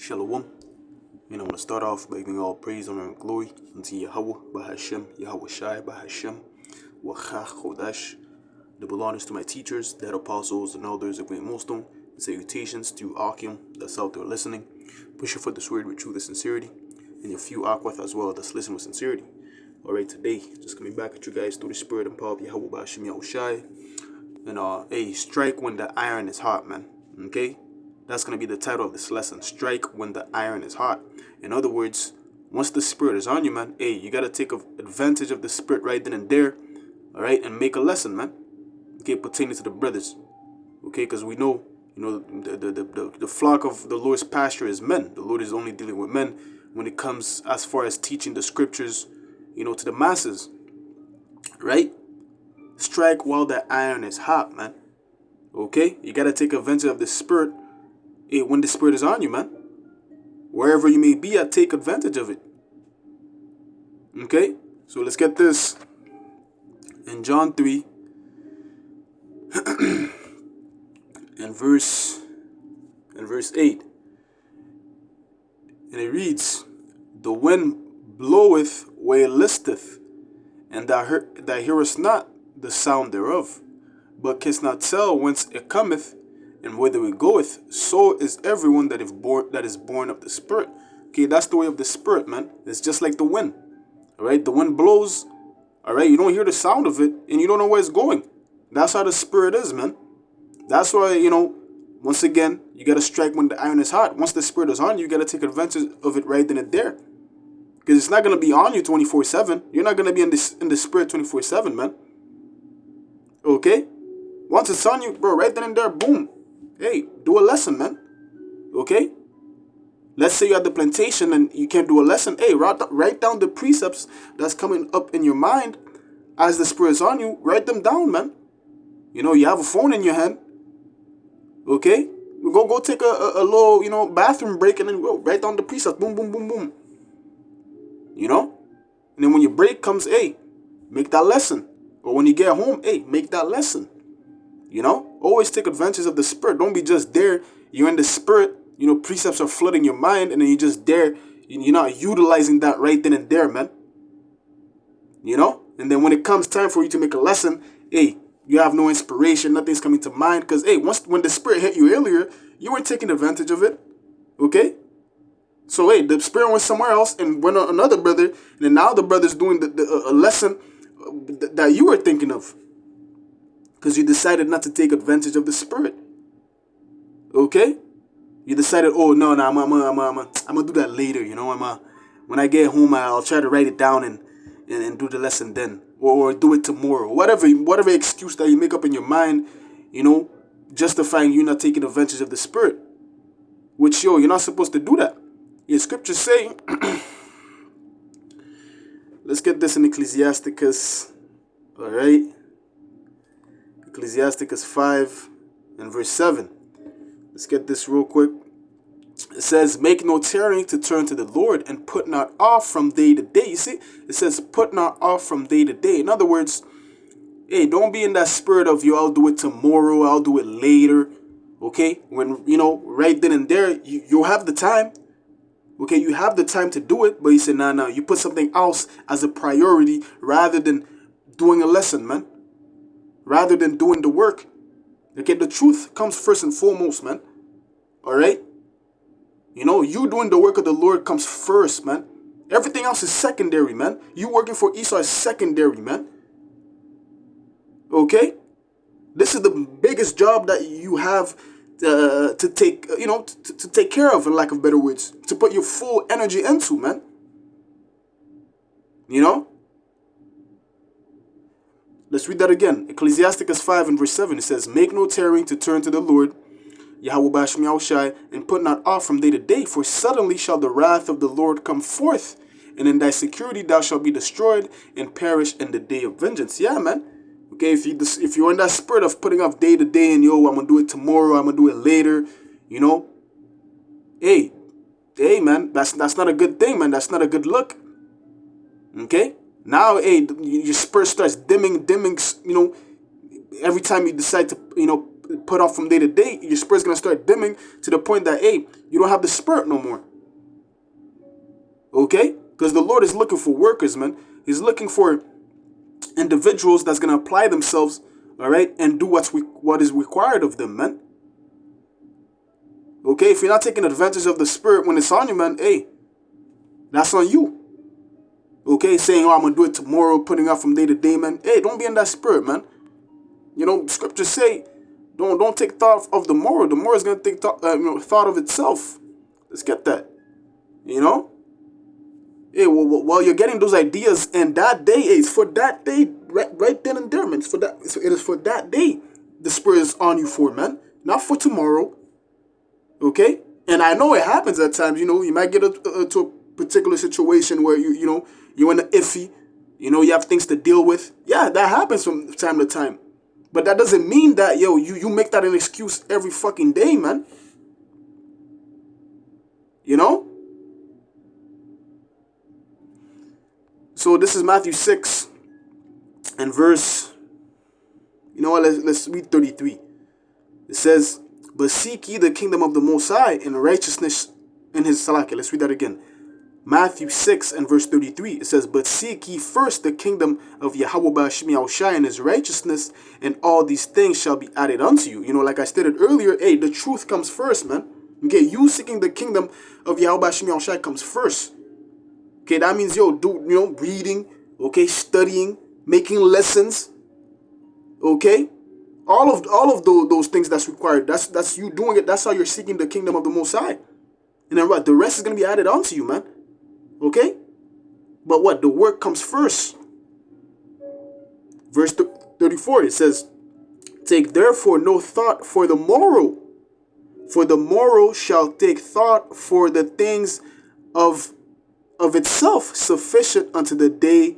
Shalom. I want to start off by giving all praise, honor, and glory unto Yahweh, Bahashem, Yahweh Shai, Bahashem, Wachach Chodash. Double honors to my teachers, the head apostles, and elders of Great Millstone. And salutations to Akim that's out there listening. Push your foot this word with truth and sincerity. And your few Aquath as well that's listening with sincerity. Alright, today, just coming back at you guys through the spirit and power of Yahweh, Bahashem, Yahweh Shai. And strike when the iron is hot, man. Okay? That's going to be the title of this lesson. Strike when the iron is hot. In other words, once the spirit is on you, man, you got to take advantage of the spirit right then and there. All right, and make a lesson, man. Okay, pertaining to the brothers. Okay, because we know, the flock of the Lord's pasture is men. The Lord is only dealing with men when it comes as far as teaching the scriptures, to the masses. Right? Strike while the iron is hot, man. Okay, you got to take advantage of the spirit. When the spirit is on you, man, wherever you may be at, take advantage of it. Okay, so let's get this in John 3 and verse 8, and it reads, "The wind bloweth where it listeth, and thou hearest not the sound thereof, but canst not tell whence it cometh, and whither it goeth. So is everyone that is born of the Spirit." Okay, that's the way of the Spirit, man. It's just like the wind. All right, the wind blows. All right, you don't hear the sound of it, and you don't know where it's going. That's how the Spirit is, man. That's why, once again, you got to strike when the iron is hot. Once the Spirit is on you, you got to take advantage of it right then and there. Because it's not going to be on you 24/7. You're not going to be in the Spirit 24/7, man. Okay? Once it's on you, bro, right then and there, boom. Hey, do a lesson, man. Okay? Let's say you're at the plantation and you can't do a lesson. Hey, write down the precepts that's coming up in your mind as the Spirit is on you. Write them down, man. You have a phone in your hand. Okay? Go take a little, bathroom break and then write down the precepts. Boom, boom, boom, boom. And then when your break comes, hey, make that lesson. Or when you get home, hey, make that lesson. Always take advantage of the Spirit. Don't be just there. You're in the Spirit. Precepts are flooding your mind, and then you're just there. You're not utilizing that right then and there, man. And then when it comes time for you to make a lesson, hey, you have no inspiration. Nothing's coming to mind. Because, hey, when the Spirit hit you earlier, you weren't taking advantage of it. Okay? So, hey, the Spirit went somewhere else and went on another brother. And then now the brother's doing a lesson that you were thinking of. Because you decided not to take advantage of the Spirit. Okay? You decided, oh, no, I'm going to do that later, when I get home, I'll try to write it down and do the lesson then. Or do it tomorrow. Whatever excuse that you make up in your mind, justifying you not taking advantage of the Spirit. Which, you're not supposed to do that. Your scriptures say, let's get this in Ecclesiasticus, all right? Ecclesiasticus 5 and verse 7. Let's get this real quick. It says, "Make no tarrying to turn to the Lord, and put not off from day to day." You see, it says, "Put not off from day to day." In other words, hey, don't be in that spirit of, I'll do it tomorrow, I'll do it later. Okay? When, right then and there, you'll have the time. Okay, you have the time to do it, but you say, nah, you put something else as a priority rather than doing a lesson, man. Rather than doing the work. Okay, the truth comes first and foremost, man. All right? You doing the work of the Lord comes first, man. Everything else is secondary, man. You working for Esau is secondary, man. Okay? This is the biggest job that you have to take, to take care of, in lack of better words. To put your full energy into, man. Let's read that again. Ecclesiasticus 5 and verse 7. It says, "Make no tarrying to turn to the Lord, Yahweh Bahashem Yahweh Shai, and put not off from day to day, for suddenly shall the wrath of the Lord come forth, and in thy security thou shalt be destroyed and perish in the day of vengeance." Yeah, man. Okay, if you're in that spirit of putting off day to day and, I'm going to do it tomorrow, I'm going to do it later, hey, man, that's not a good thing, man. That's not a good look. Okay? Now, hey, your spirit starts dimming, every time you decide to, put off from day to day, your spirit's going to start dimming to the point that, hey, you don't have the spirit no more. Okay? Because the Lord is looking for workers, man. He's looking for individuals that's going to apply themselves, all right, and do what is required of them, man. Okay? If you're not taking advantage of the spirit when it's on you, man, hey, that's on you. Okay? Saying, oh, I'm going to do it tomorrow, putting off from day to day, man. Hey, don't be in that spirit, man. You know, scriptures say, don't take thought of the morrow. The morrow is going to take thought of itself. Let's get that. You know? Hey, while you're getting those ideas, and that day, it's for that day, right then and there, man. It is for that day the spirit is on you for, man. Not for tomorrow. Okay? And I know it happens at times, you know. You might get to a particular situation where, you know, you're in the iffy. You know, you have things to deal with. Yeah, that happens from time to time. But that doesn't mean that, yo, you make that an excuse every fucking day, man. You know? So this is Matthew 6 and verse, you know what, let's read 33. It says, but seek ye the kingdom of the Most High and righteousness in his salaki. Let's read that again. Matthew 6 and verse 33. It says, but seek ye first the kingdom of Yahweh Ba'ashim Yahushai and his righteousness, and all these things shall be added unto you. You know, like I stated earlier, hey, the truth comes first, man. Okay, you seeking the kingdom of Yahweh Ba'ashim Yahushai comes first. Okay, that means, yo, reading, okay, studying, making lessons, okay? All of those things that's required, that's you doing it. That's how you're seeking the kingdom of the Most High. And then what? The rest is going to be added onto you, man. Okay? But what? The work comes first. Verse 34, it says, take therefore no thought for the morrow, for the morrow shall take thought for the things of itself. Sufficient unto the day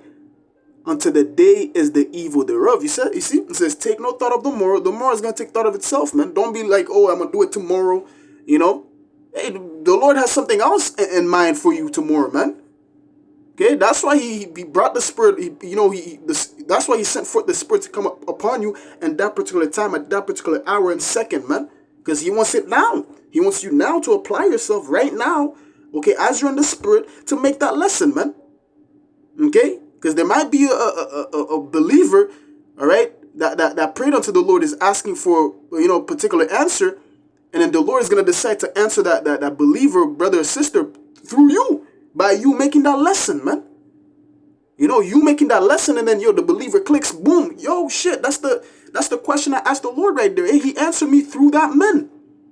is the evil thereof. You see, it says, take no thought of the morrow. The morrow is going to take thought of itself, man. Don't be like, oh, I'm going to do it tomorrow, you know. Hey, the Lord has something else in mind for you tomorrow, man. Okay, that's why he brought the spirit, that's why he sent forth the spirit to come upon you at that particular time, at that particular hour and second, man. Because he wants it now. He wants you now to apply yourself right now, okay, as you're in the spirit, to make that lesson, man. Okay? Because there might be a believer, all right, that prayed unto the Lord, is asking for, you know, a particular answer, and then the Lord is going to decide to answer that believer, brother or sister, through you, by you making that lesson, man. You know, you making that lesson, and then, yo, the believer clicks, boom, yo, shit, that's the question I asked the Lord right there. Hey, he answered me through that man.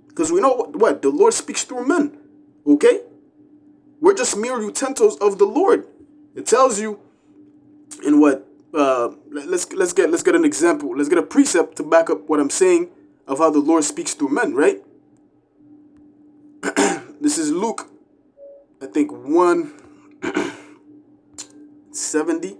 Because we know what? The Lord speaks through men, okay? We're just mere utensils of the Lord. It tells you in what, let's get an example. Let's get a precept to back up what I'm saying of how the Lord speaks through men, right? This is Luke, I think 1:70,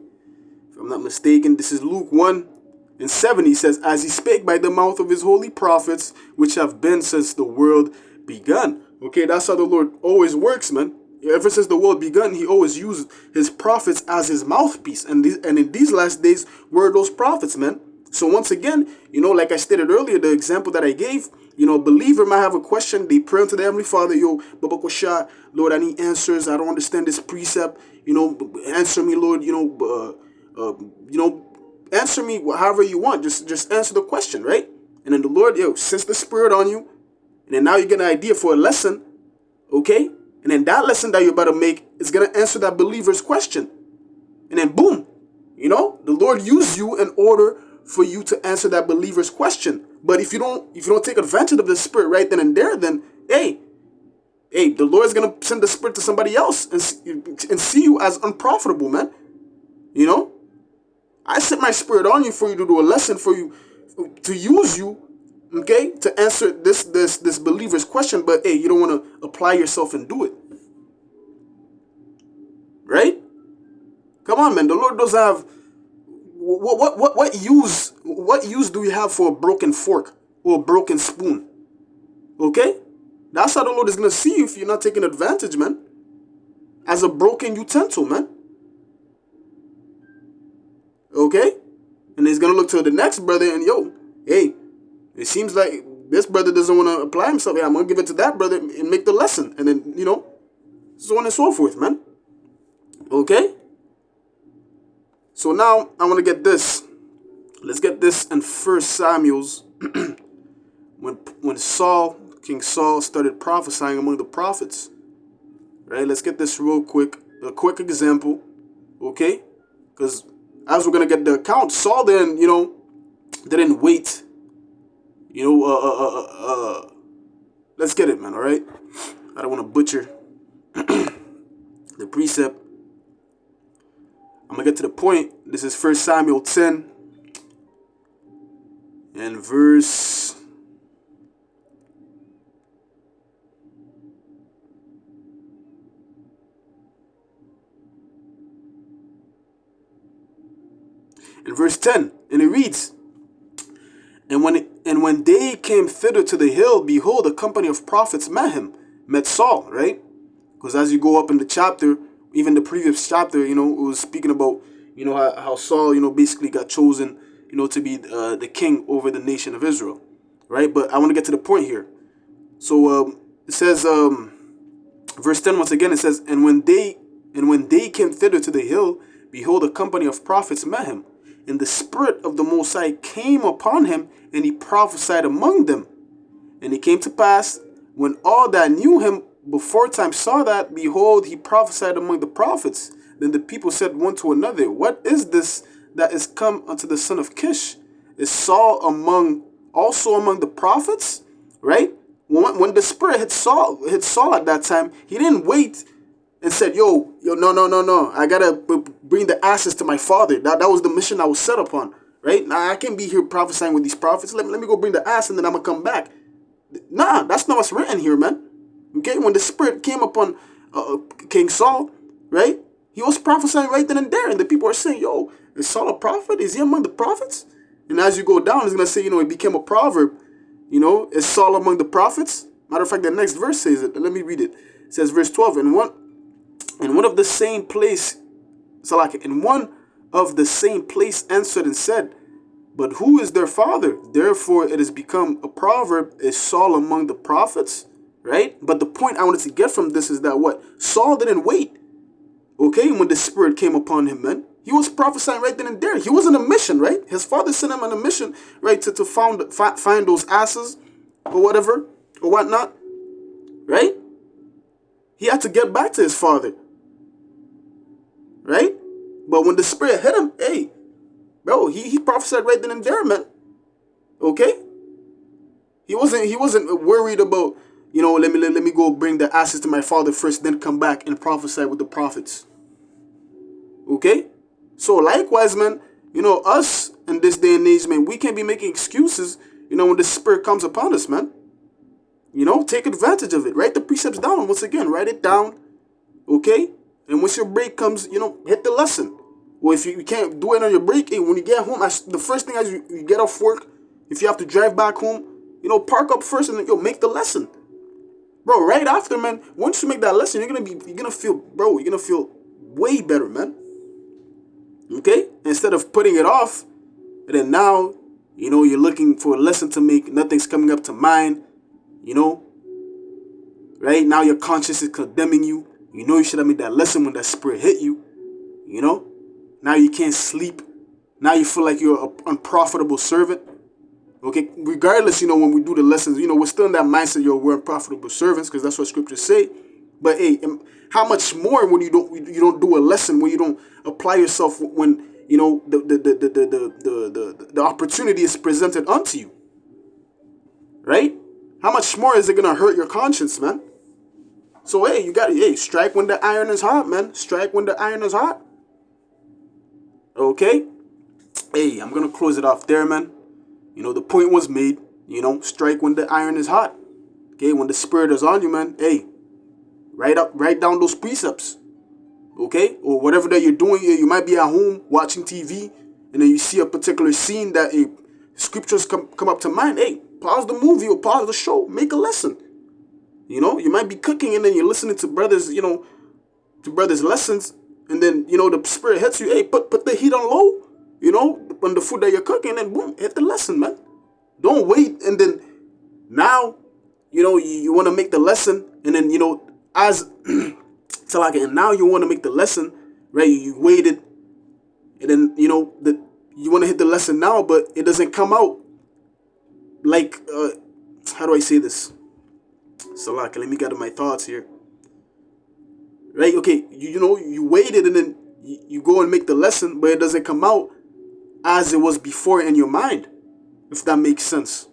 if I'm not mistaken. This is Luke 1:70. Says, as he spake by the mouth of his holy prophets, which have been since the world begun. Okay, that's how the Lord always works, man. Ever since the world begun, he always used his prophets as his mouthpiece. And in these last days, were those prophets, man. So once again, you know, like I stated earlier, the example that I gave, you know, a believer might have a question. They pray unto the Heavenly Father, yo, Baba Kosha, Lord, I need answers. I don't understand this precept. You know, answer me, Lord, answer me however you want. Just answer the question, right? And then the Lord, yo, sends the Spirit on you. And then now you get an idea for a lesson, okay? And then that lesson that you're about to make is going to answer that believer's question. And then boom, you know, the Lord used you in order for you to answer that believer's question. But if you don't take advantage of the Spirit right then and there, then hey, the Lord is going to send the Spirit to somebody else and see you as unprofitable, man. You know, I sent my Spirit on you for you to do a lesson, for you to use you, okay, to answer this believer's question. But hey, you don't want to apply yourself and do it, right? Come on, man. The Lord doesn't have what use do we have for a broken fork or a broken spoon? Okay, that's how the Lord is gonna see you if you're not taking advantage, man. As a broken utensil, man. Okay, and he's gonna look to the next brother and yo, hey, It seems like this brother doesn't want to apply himself. Yeah, I'm going to give it to that brother and make the lesson. And then, so on and so forth, man. Okay? So now I want to get this. Let's get this in 1 Samuel's. when King Saul started prophesying among the prophets. Right? Let's get this real quick. A quick example. Okay? Because as we're going to get the account, Saul then, didn't wait. Let's get it, man, all right? I don't want to butcher the precept. I'm going to get to the point. This is 1 Samuel 10 and verse... in verse 10, and it reads, And when they came thither to the hill, behold, a company of prophets met Saul, right? Because as you go up in the chapter, even the previous chapter, it was speaking about, how Saul, basically got chosen, to be the king over the nation of Israel, right? But I want to get to the point here. So it says, verse 10 once again, it says, And when they came thither to the hill, behold, a company of prophets met him. And the Spirit of the Most High came upon him, and he prophesied among them. And it came to pass, when all that knew him before time saw that, behold, he prophesied among the prophets. Then the people said one to another, What is this that is come unto the son of Kish? Is Saul also among the prophets? Right? When the Spirit hit Saul at that time, he didn't wait and said, no, I gotta bring the ashes to my father. That was the mission I was set upon, right? Now I can't be here prophesying with these prophets. Let me go bring the ass and then I'm gonna come back. Nah, that's not what's written here, man. Okay, when the Spirit came upon King Saul, right? He was prophesying right then and there, and the people are saying, yo, is Saul a prophet? Is he among the prophets? And as you go down, it's gonna say, it became a proverb. Is Saul among the prophets? Matter of fact, the next verse says it. Let me read it. It says, verse 12, and one of the same place answered and said, But who is their father? Therefore it has become a proverb, is Saul among the prophets? Right? But the point I wanted to get from this is that what? Saul didn't wait. Okay, when the Spirit came upon him, man. He was prophesying right then and there. He was on a mission, right? His father sent him on a mission, right, to find those asses or whatever, or whatnot. Right? He had to get back to his father. Right? But when the Spirit hit him, hey, bro, he prophesied right then and there, man. Okay? He wasn't worried about, let me go bring the ashes to my father first, then come back and prophesy with the prophets. Okay? So likewise, man, us in this day and age, man, we can't be making excuses, when the Spirit comes upon us, man. Take advantage of it. Write the precepts down. Once again, write it down. Okay? And once your break comes, hit the lesson. Or if you can't do it on your break, hey, when you get home, the first thing as you get off work, if you have to drive back home, park up first and then, make the lesson. Bro, right after, man, once you make that lesson, you're gonna feel way better, man. Okay? Instead of putting it off, and then now, you're looking for a lesson to make, nothing's coming up to mind, right? Now your conscience is condemning you. You should have made that lesson when that Spirit hit you. Now you can't sleep. Now you feel like you're an unprofitable servant. Okay, regardless, when we do the lessons, we're still in that mindset, we're unprofitable servants, because that's what scriptures say. But hey, how much more when you don't do a lesson, when you don't apply yourself, when the opportunity is presented unto you, right? How much more is it gonna hurt your conscience, man? So hey, you gotta strike when the iron is hot, man. Strike when the iron is hot. Okay? Hey, I'm gonna close it off there, man. The point was made. Strike when the iron is hot. Okay, when the Spirit is on you, man. Hey, write down those precepts. Okay? Or whatever that you're doing. You might be at home watching TV, and then you see a particular scene that scriptures come up to mind. Hey, pause the movie or pause the show. Make a lesson. You might be cooking and then you're listening to brothers, lessons, and then, the Spirit hits you. Hey, put the heat on low, on the food that you're cooking, and boom, hit the lesson, man. Don't wait and then now, you want to make the lesson, and then, as so like, and now you want to make the lesson, right? You waited, and then, you want to hit the lesson now, but it doesn't come out like, how do I say this? So like, let me gather my thoughts here. Right? Okay, you waited, and then you go and make the lesson, but it doesn't come out as it was before in your mind, if that makes sense.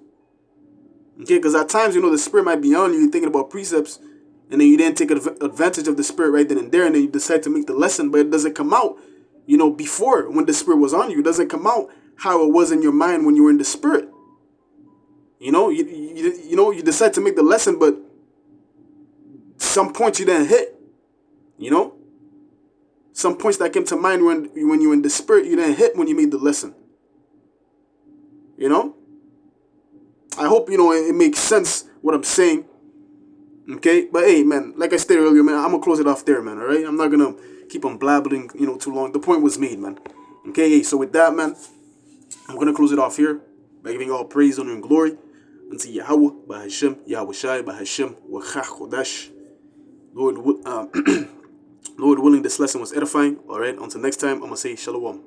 Okay, because at times, the Spirit might be on you, you're thinking about precepts, and then you didn't take advantage of the Spirit right then and there, and then you decide to make the lesson, but it doesn't come out, before, when the Spirit was on you. It doesn't come out how it was in your mind when you were in the Spirit. You decide to make the lesson, but some points you didn't hit. Some points that came to mind when you were in the Spirit, you didn't hit when you made the lesson. I hope, it makes sense what I'm saying. Okay? But hey, man, like I stated earlier, man, I'm going to close it off there, man, all right? I'm not going to keep on blabbling, too long. The point was made, man. Okay? Hey, so with that, man, I'm going to close it off here by giving all praise, honor, and glory unto Yahweh, Bahashem, Yahweh Shai, Bahashem, Wachach Chodash. Lord willing, this lesson was edifying. All right? Until next time, I'm going to say shalom.